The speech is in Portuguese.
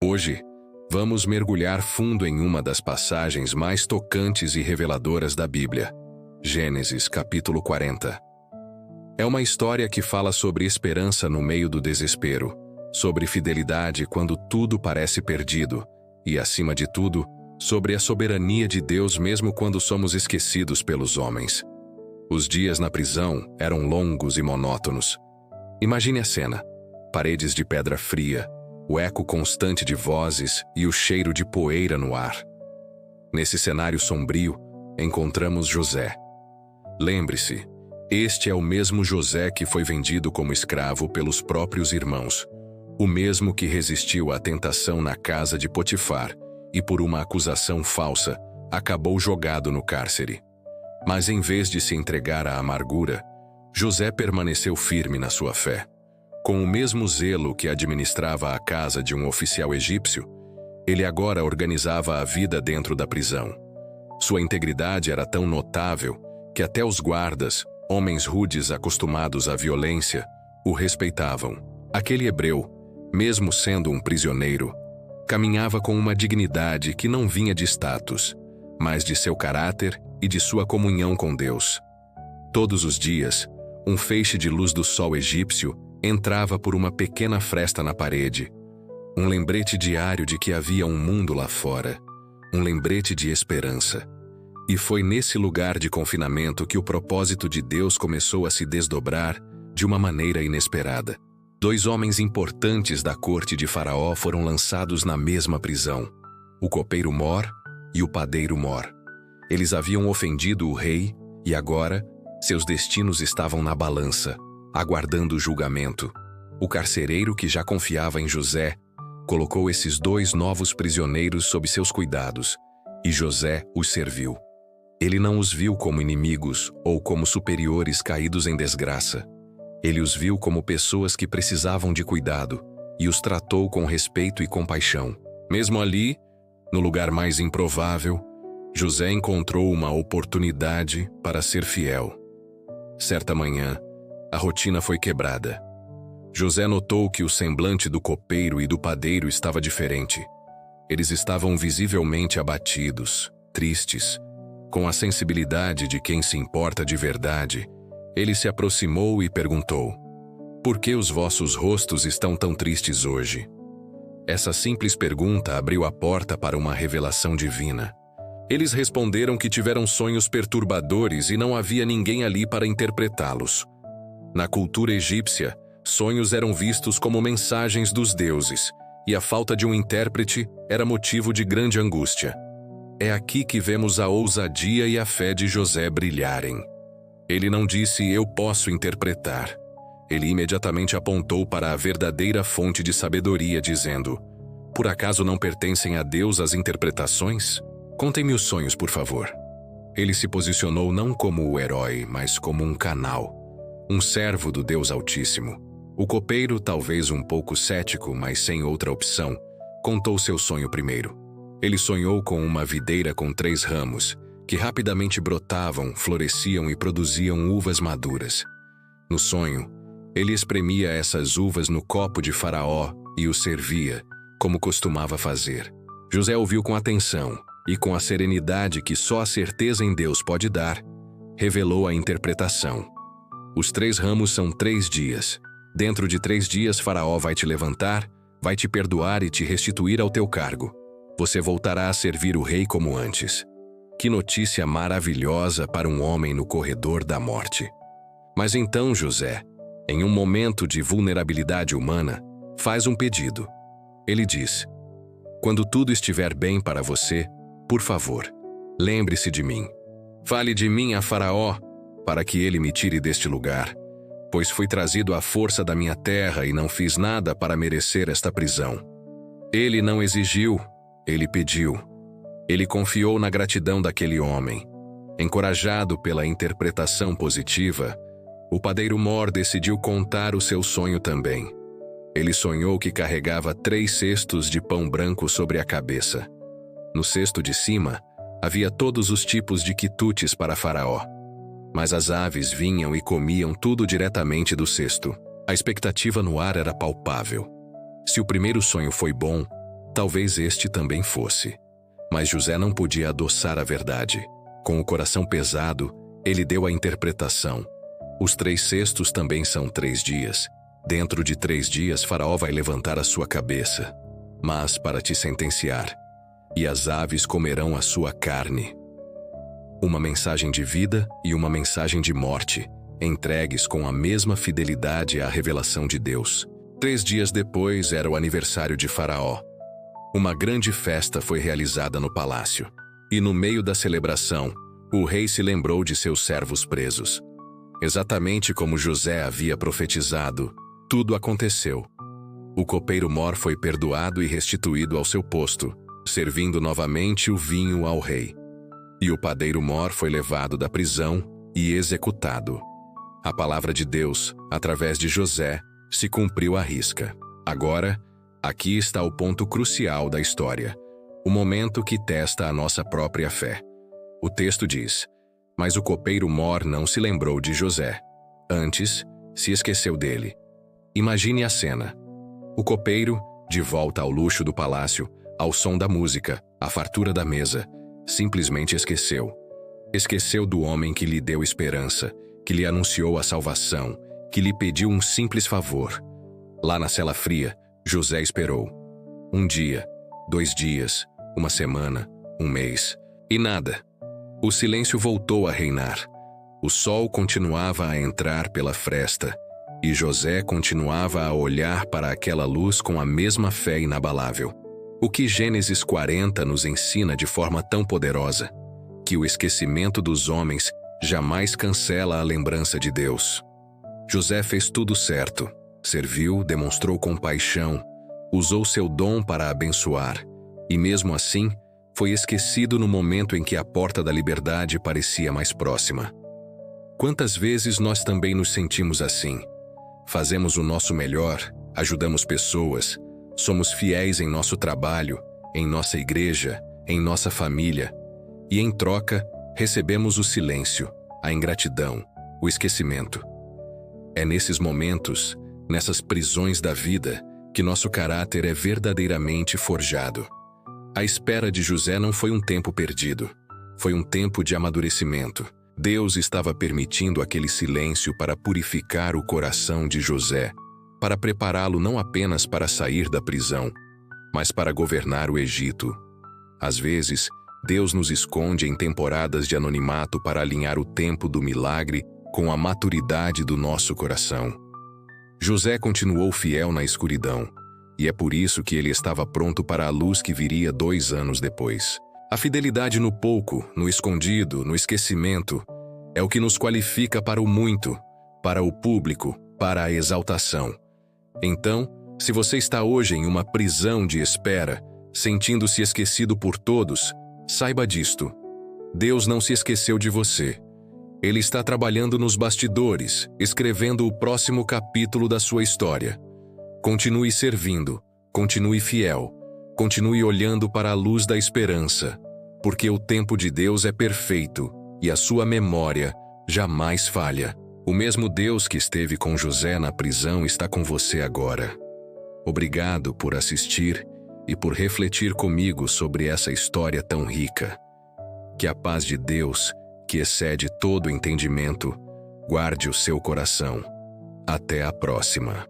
Hoje, vamos mergulhar fundo em uma das passagens mais tocantes e reveladoras da Bíblia, Gênesis capítulo 40. É uma história que fala sobre esperança no meio do desespero, sobre fidelidade quando tudo parece perdido e, acima de tudo, sobre a soberania de Deus mesmo quando somos esquecidos pelos homens. Os dias na prisão eram longos e monótonos. Imagine a cena: paredes de pedra fria, o eco constante de vozes e o cheiro de poeira no ar. Nesse cenário sombrio, encontramos José. Lembre-se, este é o mesmo José que foi vendido como escravo pelos próprios irmãos, o mesmo que resistiu à tentação na casa de Potifar e, por uma acusação falsa, acabou jogado no cárcere. Mas em vez de se entregar à amargura, José permaneceu firme na sua fé. Com o mesmo zelo que administrava a casa de um oficial egípcio, ele agora organizava a vida dentro da prisão. Sua integridade era tão notável que até os guardas, homens rudes acostumados à violência, o respeitavam. Aquele hebreu, mesmo sendo um prisioneiro, caminhava com uma dignidade que não vinha de status, mas de seu caráter e de sua comunhão com Deus. Todos os dias, um feixe de luz do sol egípcio entrava por uma pequena fresta na parede, um lembrete diário de que havia um mundo lá fora, um lembrete de esperança. E foi nesse lugar de confinamento que o propósito de Deus começou a se desdobrar de uma maneira inesperada. 2 homens importantes da corte de Faraó foram lançados na mesma prisão, o copeiro Mor e o padeiro Mor. Eles haviam ofendido o rei e agora seus destinos estavam na balança, aguardando o julgamento. O carcereiro, que já confiava em José, colocou esses 2 novos prisioneiros sob seus cuidados, e José os serviu. Ele não os viu como inimigos ou como superiores caídos em desgraça. Ele os viu como pessoas que precisavam de cuidado e os tratou com respeito e compaixão. Mesmo ali, no lugar mais improvável, José encontrou uma oportunidade para ser fiel. Certa manhã, a rotina foi quebrada. José notou que o semblante do copeiro e do padeiro estava diferente. Eles estavam visivelmente abatidos, tristes. Com a sensibilidade de quem se importa de verdade, ele se aproximou e perguntou: "Por que os vossos rostos estão tão tristes hoje?" Essa simples pergunta abriu a porta para uma revelação divina. Eles responderam que tiveram sonhos perturbadores e não havia ninguém ali para interpretá-los. Na cultura egípcia, sonhos eram vistos como mensagens dos deuses, e a falta de um intérprete era motivo de grande angústia. É aqui que vemos a ousadia e a fé de José brilharem. Ele não disse "eu posso interpretar". Ele imediatamente apontou para a verdadeira fonte de sabedoria, dizendo: "Por acaso não pertencem a Deus as interpretações? Contem-me os sonhos, por favor." Ele se posicionou não como o herói, mas como um canal, um servo do Deus Altíssimo. O copeiro, talvez um pouco cético, mas sem outra opção, contou seu sonho primeiro. Ele sonhou com uma videira com 3 ramos, que rapidamente brotavam, floresciam e produziam uvas maduras. No sonho, ele espremia essas uvas no copo de Faraó e o servia, como costumava fazer. José ouviu com atenção e, com a serenidade que só a certeza em Deus pode dar, revelou a interpretação. Os 3 ramos são 3 dias. Dentro de 3 dias Faraó vai te levantar, vai te perdoar e te restituir ao teu cargo. Você voltará a servir o rei como antes. Que notícia maravilhosa para um homem no corredor da morte. Mas então José, em um momento de vulnerabilidade humana, faz um pedido. Ele diz: "Quando tudo estiver bem para você, por favor, lembre-se de mim. Fale de mim a Faraó, para que ele me tire deste lugar, pois fui trazido à força da minha terra e não fiz nada para merecer esta prisão." Ele não exigiu, ele pediu. Ele confiou na gratidão daquele homem. Encorajado pela interpretação positiva, o padeiro Mor decidiu contar o seu sonho também. Ele sonhou que carregava 3 cestos de pão branco sobre a cabeça. No cesto de cima, havia todos os tipos de quitutes para Faraó. Mas as aves vinham e comiam tudo diretamente do cesto. A expectativa no ar era palpável. Se o primeiro sonho foi bom, Talvez este também fosse. Mas José não podia adoçar a verdade. Com o coração pesado, ele deu a interpretação. Os 3 cestos também são 3 dias. Dentro de 3 dias, Faraó vai levantar a sua cabeça, mas para te sentenciar, e as aves comerão a sua carne. Uma mensagem de vida e uma mensagem de morte, entregues com a mesma fidelidade à revelação de Deus. 3 dias depois era o aniversário de Faraó. Uma grande festa foi realizada no palácio, e no meio da celebração, o rei se lembrou de seus servos presos. Exatamente como José havia profetizado, tudo aconteceu. O copeiro mor foi perdoado e restituído ao seu posto, servindo novamente o vinho ao rei. E o padeiro mor foi levado da prisão e executado. A palavra de Deus, através de José, se cumpriu à risca. Agora, aqui está o ponto crucial da história, o momento que testa a nossa própria fé. O texto diz: mas o copeiro mor não se lembrou de José. Antes, se esqueceu dele. Imagine a cena. O copeiro, de volta ao luxo do palácio, ao som da música, à fartura da mesa, simplesmente esqueceu. Esqueceu do homem que lhe deu esperança, que lhe anunciou a salvação, que lhe pediu um simples favor. Lá na cela fria, José esperou. 1 dia, 2 dias, 1 semana, 1 mês, e nada. O silêncio voltou a reinar. O sol continuava a entrar pela fresta, e José continuava a olhar para aquela luz com a mesma fé inabalável. O que Gênesis 40 nos ensina de forma tão poderosa? Que o esquecimento dos homens jamais cancela a lembrança de Deus. José fez tudo certo. Serviu, demonstrou compaixão, usou seu dom para abençoar, e mesmo assim, foi esquecido no momento em que a porta da liberdade parecia mais próxima. Quantas vezes nós também nos sentimos assim? Fazemos o nosso melhor, ajudamos pessoas, somos fiéis em nosso trabalho, em nossa igreja, em nossa família, e em troca, recebemos o silêncio, a ingratidão, o esquecimento. É nesses momentos, nessas prisões da vida, que nosso caráter é verdadeiramente forjado. A espera de José não foi um tempo perdido, foi um tempo de amadurecimento. Deus estava permitindo aquele silêncio para purificar o coração de José, para prepará-lo não apenas para sair da prisão, mas para governar o Egito. Às vezes, Deus nos esconde em temporadas de anonimato para alinhar o tempo do milagre com a maturidade do nosso coração. José continuou fiel na escuridão, e é por isso que ele estava pronto para a luz que viria 2 anos depois. A fidelidade no pouco, no escondido, no esquecimento, é o que nos qualifica para o muito, para o público, para a exaltação. Então, se você está hoje em uma prisão de espera, sentindo-se esquecido por todos, saiba disto: Deus não se esqueceu de você. Ele está trabalhando nos bastidores, escrevendo o próximo capítulo da sua história. Continue servindo, continue fiel, continue olhando para a luz da esperança, porque o tempo de Deus é perfeito e a sua memória jamais falha. O mesmo Deus que esteve com José na prisão está com você agora. Obrigado por assistir e por refletir comigo sobre essa história tão rica. Que a paz de Deus, que excede todo entendimento, guarde o seu coração. Até a próxima.